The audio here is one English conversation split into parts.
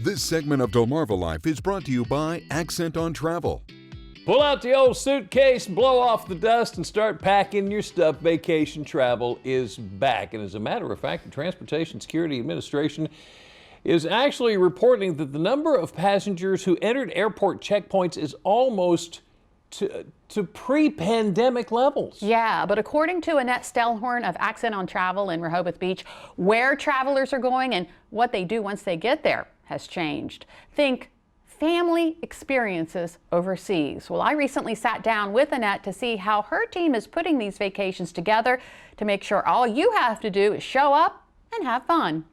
This segment of Delmarva Life is brought to you by Accent on Travel. Pull out the old suitcase, blow off the dust, and start packing your stuff. Vacation travel is back. And as a matter of fact, the Transportation Security Administration is actually reporting that the number of passengers who entered airport checkpoints is almost to pre-pandemic levels. Yeah, but according to Annette of Accent on Travel in Rehoboth Beach, where travelers are going and what they do once they get there has changed. Think family experiences overseas. Well, I recently sat down with Annette to see how her team is putting these vacations together to make sure all you have to do is show up and have fun.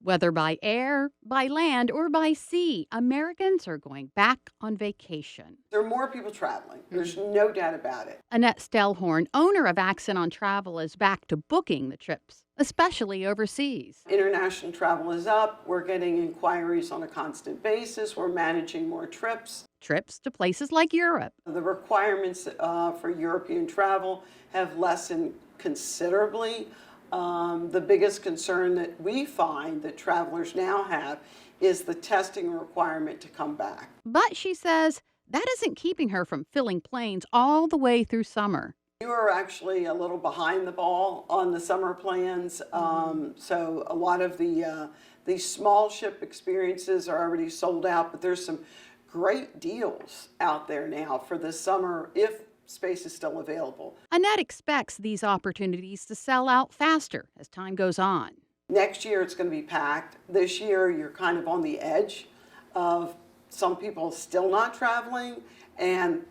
Whether by air, by land, or by sea, Americans are going back on vacation. There are more people traveling. There's no doubt about it. Annette Stellhorn, owner of Accent on Travel, is back to booking the trips, especially overseas. International travel is up. We're getting inquiries on a constant basis. We're managing more trips. Trips to places like Europe. The requirements for European travel have lessened considerably. The biggest concern that we find that travelers now have is the testing requirement to come back. But she says that isn't keeping her from filling planes all the way through summer. We were actually a little behind the ball on the summer plans, so a lot of the small ship experiences are already sold out, but there's some great deals out there now for this summer if space is still available. Annette expects these opportunities to sell out faster as time goes on. Next year it's going to be packed. This year you're kind of on the edge of some people still not traveling and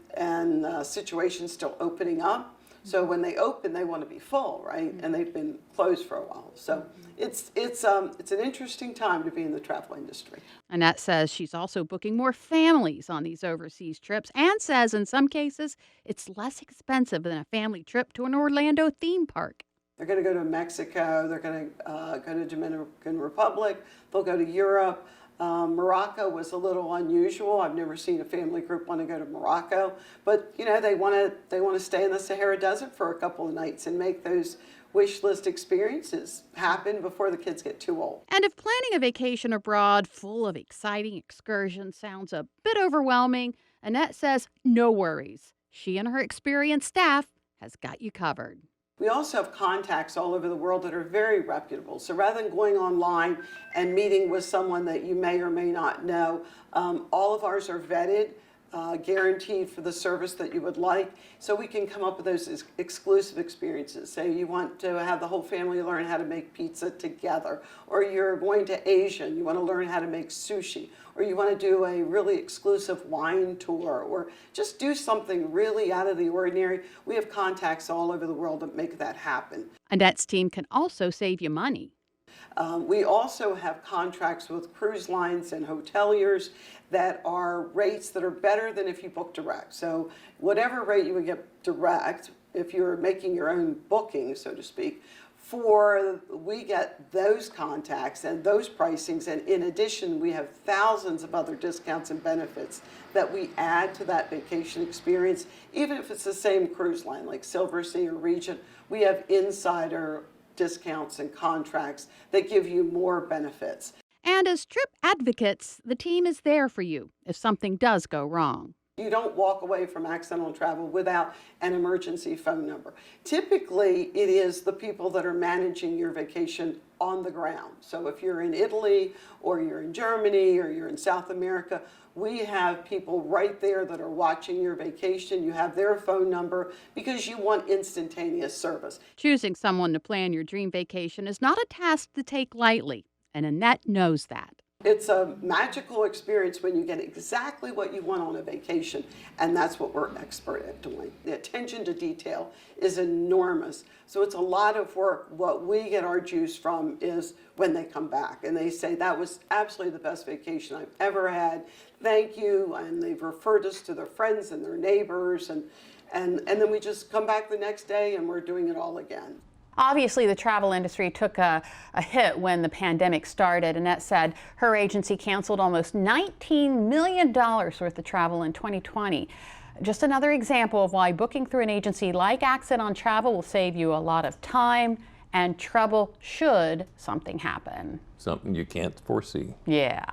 situations still opening up. So when they open, they want to be full, right? And they've been closed for a while. So it's an interesting time to be in the travel industry. Annette says she's also booking more families on these overseas trips and says in some cases it's less expensive than a family trip to an Orlando theme park. They're going to go to Mexico. They're going to go to Dominican Republic. They'll go to Europe. Morocco was a little unusual. I've never seen a family group want to go to Morocco, but you know they want to stay in the Sahara Desert for a couple of nights and make those wish list experiences happen before the kids get too old. And if planning a vacation abroad full of exciting excursions sounds a bit overwhelming, Annette says no worries. She and her experienced staff has got you covered. We also have contacts all over the world that are very reputable. So rather than going online and meeting with someone that you may or may not know, all of ours are vetted, guaranteed for the service that you would like. So we can come up with those exclusive experiences. Say you want to have the whole family learn how to make pizza together, or you're going to Asia and you want to learn how to make sushi, or you want to do a really exclusive wine tour, or just do something really out of the ordinary. We have contacts all over the world that make that happen. Annette's team can also save you money. We also have contracts with cruise lines and hoteliers that are rates that are better than if you book direct. So whatever rate you would get direct, if you're making your own booking, so to speak, we get those contacts and those pricings, and in addition we have thousands of other discounts and benefits that we add to that vacation experience. Even if it's the same cruise line like Silver Sea or Regent, we have insider discounts and contracts that give you more benefits. And as trip advocates, the team is there for you if something does go wrong. You don't walk away from Accent on Travel without an emergency phone number. Typically, it is the people that are managing your vacation on the ground. So if you're in Italy, or you're in Germany, or you're in South America, we have people right there that are watching your vacation. You have their phone number because you want instantaneous service. Choosing someone to plan your dream vacation is not a task to take lightly, and Annette knows that. It's a magical experience when you get exactly what you want on a vacation, and that's what we're expert at doing. The attention to detail is enormous, so it's a lot of work. What we get our juice from is when they come back and they say, that was absolutely the best vacation I've ever had, thank you, and they've referred us to their friends and their neighbors, and then we just come back the next day and we're doing it all again. Obviously, the travel industry took a hit when the pandemic started. Annette said her agency canceled almost $19 million worth of travel in 2020. Just another example of why booking through an agency like Accent on Travel will save you a lot of time and trouble should something happen. Something you can't foresee. Yeah.